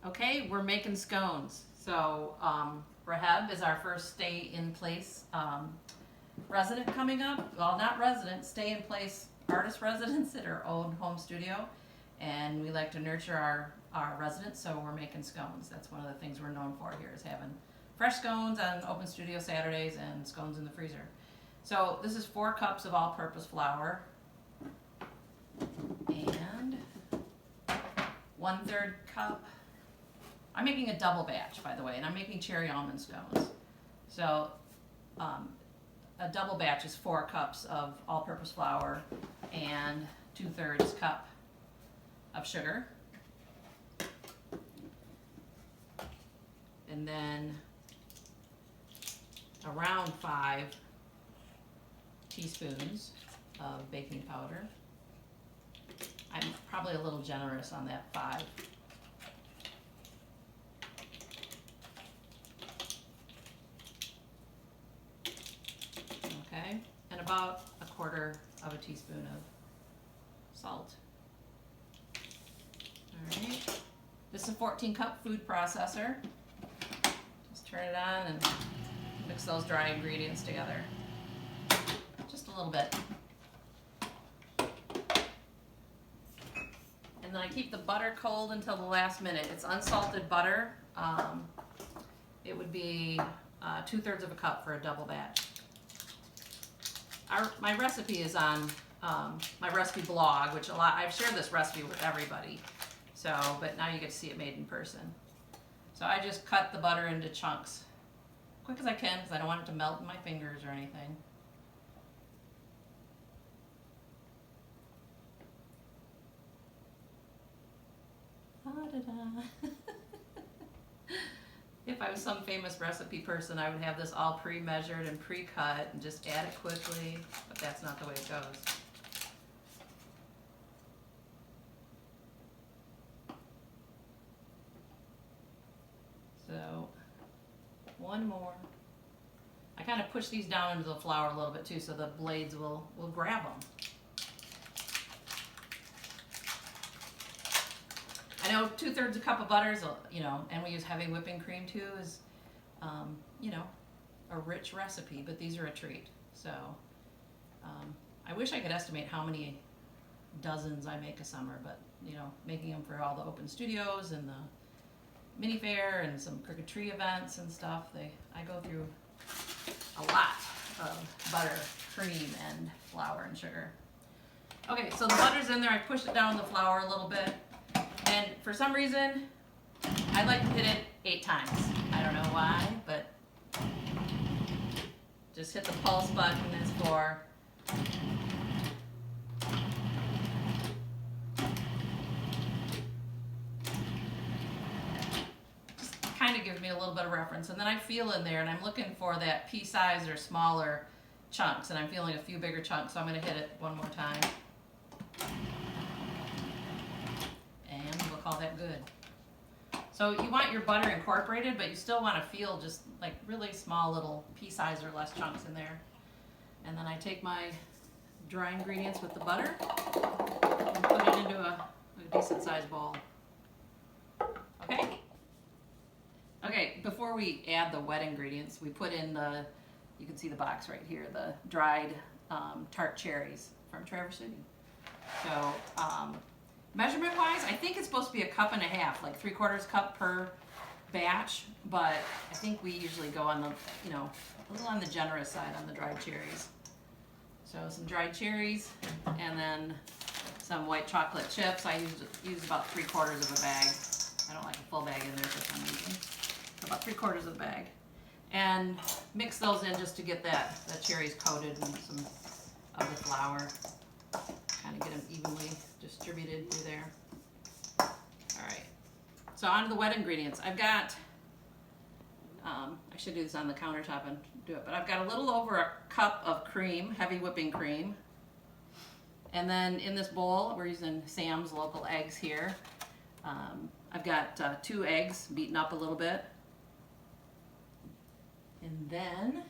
Okay, we're making scones. So Rehab is our first stay-in-place resident coming up. Well, not resident, stay-in-place artist residents at our own home studio. And we like to nurture our residents, so we're making scones. That's one of the things we're known for here, is having fresh scones on open studio Saturdays and scones in the freezer. So this is 4 cups of all-purpose flour and 1/3 cup. I'm making a double batch, by the way, and I'm making cherry almond scones. So a double batch is 4 cups of all-purpose flour and 2/3 cup of sugar. And then around 5 teaspoons of baking powder. I'm probably a little generous on that 5. Okay, and about 1/4 of a teaspoon of salt. Alright, this is a 14-cup food processor. Just turn it on and mix those dry ingredients together. Just a little bit. And then I keep the butter cold until the last minute. It's unsalted butter. It would be 2/3 of a cup for a double batch. My recipe is on my recipe blog, which I've shared this recipe with everybody. So, but now you get to see it made in person. So I just cut the butter into chunks, quick as I can, because I don't want it to melt in my fingers or anything. If I was some famous recipe person, I would have this all pre-measured and pre-cut and just add it quickly, but that's not the way it goes. So, one more. I kind of push these down into the flour a little bit too, so the blades will grab them. I know 2/3 a cup of butter is, and we use heavy whipping cream too, is, a rich recipe, but these are a treat. So, I wish I could estimate how many dozens I make a summer, but, making them for all the open studios and the mini fair and some Crooked Tree events and stuff, I go through a lot of butter, cream, and flour and sugar. Okay, so the butter's in there. I pushed it down the flour a little bit. And for some reason, I like to hit it 8 times. I don't know why, but just hit the pulse button is for just kind of gives me a little bit of reference. And then I feel in there, and I'm looking for that pea-sized or smaller chunks, and I'm feeling a few bigger chunks, so I'm going to hit it one more time. Call that good. So you want your butter incorporated, but you still want to feel just like really small little pea-sized or less chunks in there. And then I take my dry ingredients with the butter and put it into a decent sized bowl. Okay? Okay, before we add the wet ingredients, we put in you can see the box right here, the dried tart cherries from Traverse City. So, measurement wise, I think it's supposed to be 1.5 cups, like 3/4 cup per batch, but I think we usually go on the, a little on the generous side on the dried cherries. So some dried cherries, and then some white chocolate chips. I use about 3/4 of a bag. I don't like a full bag in there for some reason. So about 3/4 of a bag. And mix those in just to get the cherries coated in some of the flour. Kind of get them evenly distributed through there. Alright, so on to the wet ingredients. I've got, I should do this on the countertop and do it, but I've got a little over 1 cup of cream, heavy whipping cream. And then in this bowl, we're using Sam's local eggs here. I've got 2 eggs beaten up a little bit. And then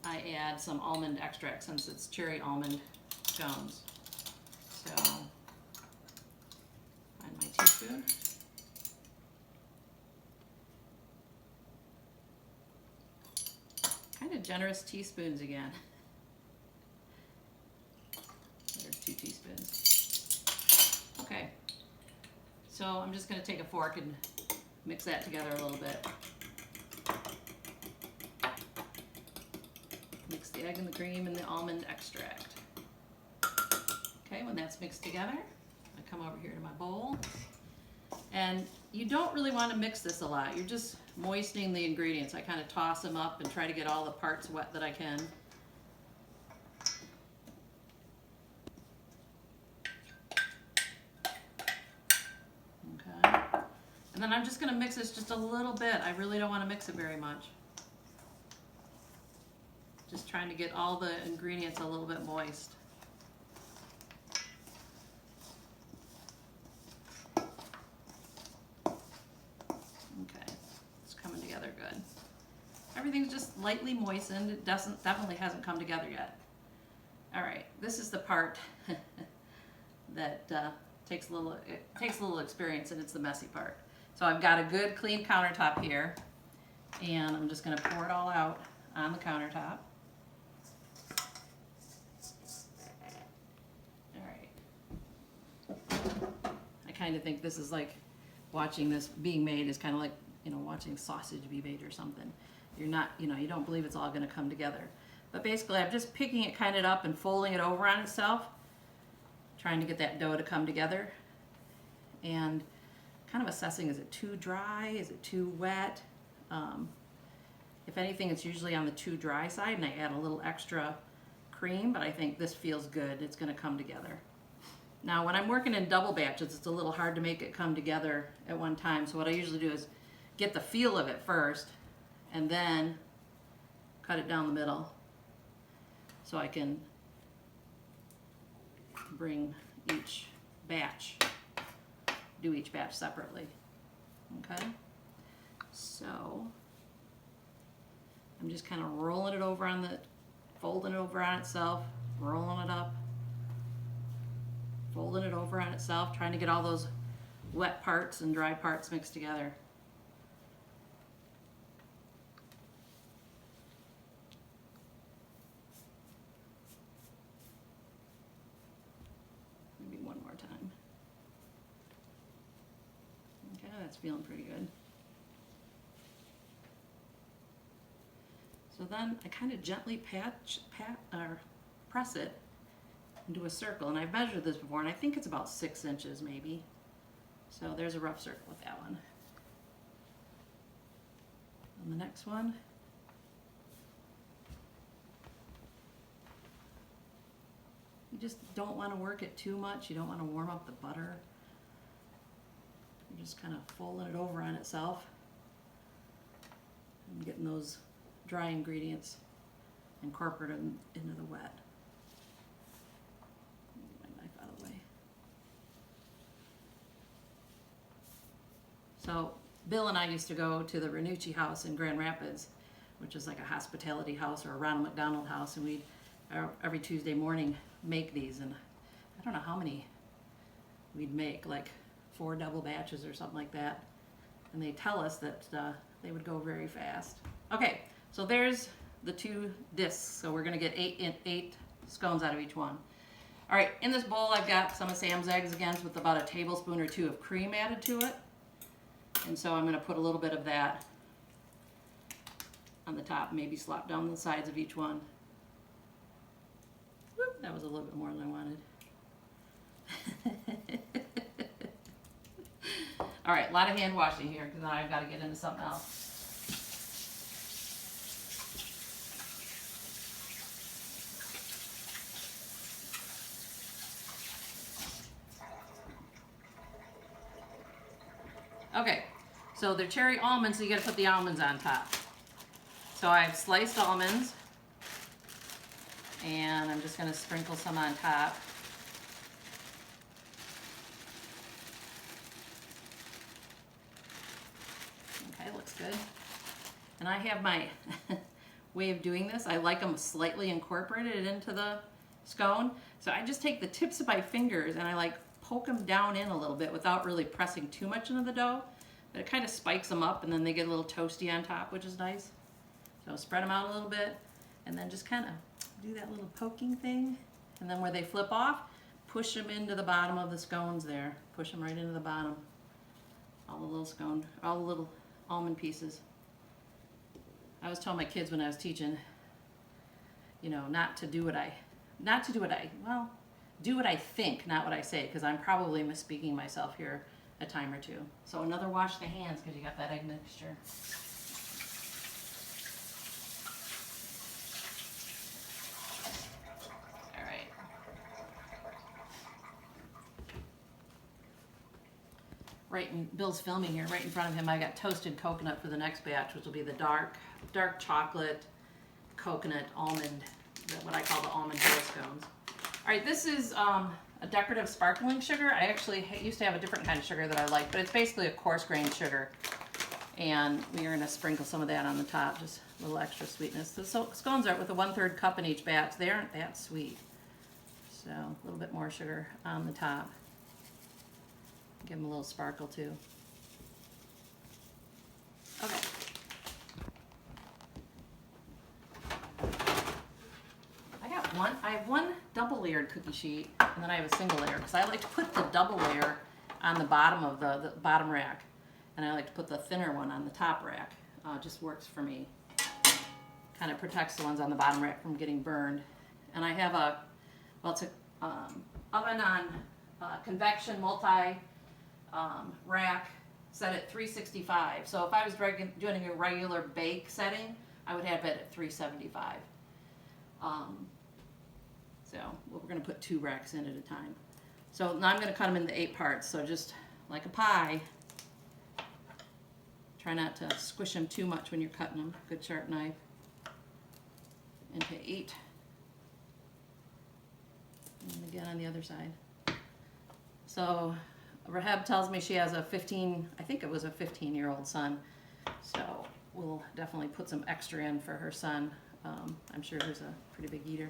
I add some almond extract since it's cherry almond scones. So, find my teaspoon. generous teaspoons again. There's 2 teaspoons. Okay, so I'm just going to take a fork and mix that together a little bit. Mix the egg and the cream and the almond extract. Okay, when that's mixed together, I come over here to my bowl. And you don't really want to mix this a lot. You're just moistening the ingredients. I kind of toss them up and try to get all the parts wet that I can. Okay. And then I'm just going to mix this just a little bit. I really don't want to mix it very much. Just trying to get all the ingredients a little bit moist. Okay, it's coming together good. Everything's just lightly moistened. It definitely hasn't come together yet. All right, this is the part that takes a little experience, and it's the messy part. So I've got a good clean countertop here, and I'm just going to pour it all out on the countertop. I kind of think this is like watching this being made is kind of like, you know, watching sausage be made or something. You're not, you know, you don't believe it's all going to come together. But basically I'm just picking it kind of up and folding it over on itself, trying to get that dough to come together, and kind of assessing, is it too dry, is it too wet? If anything, it's usually on the too dry side, and I add a little extra cream, but I think this feels good. It's going to come together. Now, when I'm working in double batches, it's a little hard to make it come together at one time. So what I usually do is get the feel of it first, and then cut it down the middle so I can bring each batch, do each batch separately. Okay? So I'm just kind of rolling it over on the, folding it over on itself, rolling it up, folding it over on itself, trying to get all those wet parts and dry parts mixed together. Maybe one more time. Okay, that's feeling pretty good. So then I kind of gently press it into a circle, and I've measured this before, and I think it's about 6 inches maybe. So there's a rough circle with that one. And the next one, you just don't want to work it too much. You don't want to warm up the butter. You're just kind of folding it over on itself and getting those dry ingredients incorporated into the wet. Get my knife out of the way. So Bill and I used to go to the Ranucci house in Grand Rapids, which is like a hospitality house or a Ronald McDonald house, and we'd every Tuesday morning make these, and I don't know how many we'd make, like 4 double batches or something like that, and they tell us that they would go very fast. Okay, so there's the 2 discs, so we're going to get 8 scones out of each one. All right, in this bowl I've got some of Sam's eggs again with about a tablespoon or 2 of cream added to it, and so I'm going to put a little bit of that on the top, maybe slop down the sides of each one. Whoop, that was a little bit more than I wanted. All right, a lot of hand washing here because I've got to get into something else. Okay, so they're cherry almonds, so you got to put the almonds on top. So I've sliced almonds, and I'm just going to sprinkle some on top. Okay, looks good. And I have my way of doing this. I like them slightly incorporated into the scone. So I just take the tips of my fingers and I like poke them down in a little bit without really pressing too much into the dough. But it kind of spikes them up, and then they get a little toasty on top, which is nice. So spread them out a little bit. And then just kind of do that little poking thing. And then where they flip off, push them into the bottom of the scones there. Push them right into the bottom. All the little almond pieces. I was telling my kids when I was teaching, you know, do what I think, not what I say, because I'm probably misspeaking myself here a time or two. So another wash the hands, because you got that egg mixture. All right. Bill's filming here. Right in front of him, I got toasted coconut for the next batch, which will be the dark chocolate coconut almond, what I call the almond hill scones. All right, this is a decorative sparkling sugar. I actually used to have a different kind of sugar that I like, but it's basically a coarse grained sugar. And we are going to sprinkle some of that on the top, just a little extra sweetness. The scones are with a 1/3 cup in each batch. They aren't that sweet. So a little bit more sugar on the top. Give them a little sparkle too. Okay. I have one double layered cookie sheet, and then I have a single layer, because I like to put the double layer on the bottom of the bottom rack, and I like to put the thinner one on the top rack. Just works for me. Kind of protects the ones on the bottom rack from getting burned. And I have it's a oven on convection multi rack set at 365. So if I was doing a regular bake setting, I would have it at 375. So we're going to put 2 racks in at a time. So now I'm going to cut them into 8 parts. So just like a pie, try not to squish them too much when you're cutting them. Good sharp knife. Into 8. And again on the other side. So Rehab tells me she has I think it was a 15-year-old son. So we'll definitely put some extra in for her son. I'm sure he's a pretty big eater.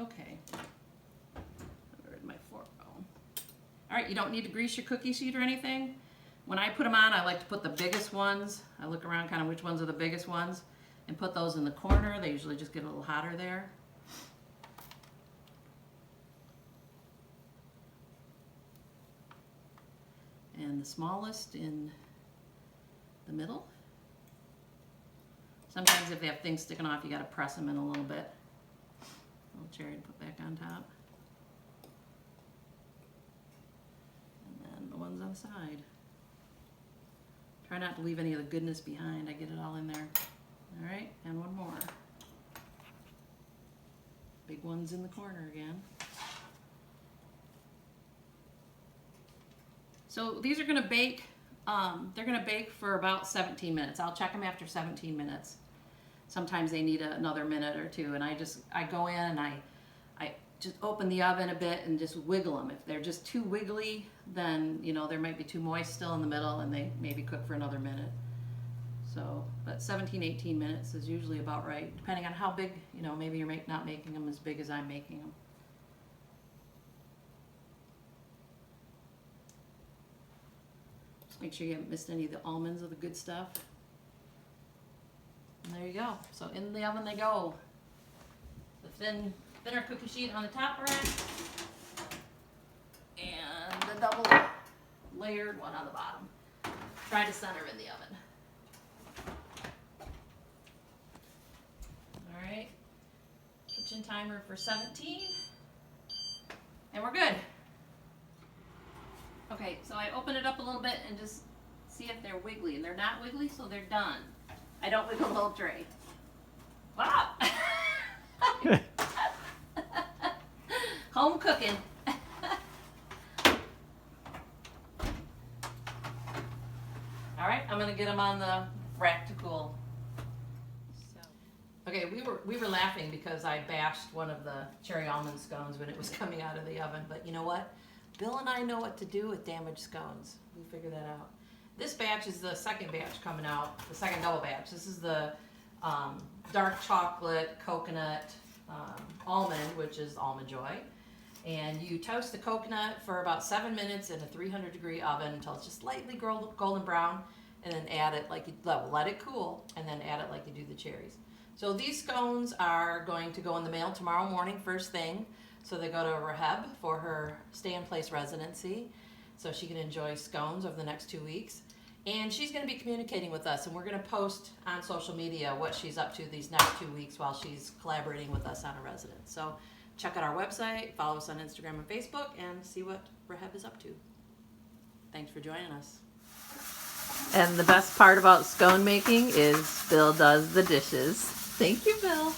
Okay. Where'd my fork go? All right, you don't need to grease your cookie sheet or anything. When I put them on, I like to put the biggest ones. I look around kind of which ones are the biggest ones and put those in the corner. They usually just get a little hotter there. And the smallest in the middle. Sometimes if they have things sticking off, you got to press them in a little bit. A little cherry to put back on top. And then the ones on the side. Try not to leave any of the goodness behind. I get it all in there. All right, and one more. Big ones in the corner again. So these are going to bake. They're going to bake for about 17 minutes. I'll check them after 17 minutes. Sometimes they need another minute or two, and I go in and I just open the oven a bit and just wiggle them. If they're just too wiggly, then there might be too moist still in the middle, and they maybe cook for another minute. So, but 17, 18 minutes is usually about right, depending on how big. Maybe you're not making them as big as I'm making them. Make sure you haven't missed any of the almonds or the good stuff. And there you go. So in the oven they go. The thinner cookie sheet on the top rack, and the double layered one on the bottom. Try to center in the oven. All right. Kitchen timer for 17. And we're good. Okay, so I open it up a little bit and just see if they're wiggly. And they're not wiggly, so they're done. I don't wiggle the whole tray. Wow! Home cooking. All right, I'm gonna get them on the rack to cool. Okay, we were laughing because I bashed one of the cherry almond scones when it was coming out of the oven. But you know what? Bill and I know what to do with damaged scones. We figure that out. This batch is the second batch coming out, the second double batch. This is the dark chocolate coconut almond, which is Almond Joy. And you toast the coconut for about 7 minutes in a 300-degree oven until it's just slightly golden brown. and then add it like you let it cool, and then add it like you do the cherries. So these scones are going to go in the mail tomorrow morning, first thing. So they go to Rehab for her stay-in-place residency, so she can enjoy scones over the next 2 weeks. And she's going to be communicating with us, and we're going to post on social media what she's up to these next 2 weeks while she's collaborating with us on a residence. So check out our website, follow us on Instagram and Facebook, and see what Rehab is up to. Thanks for joining us. And the best part about scone making is Bill does the dishes. Thank you, Bill.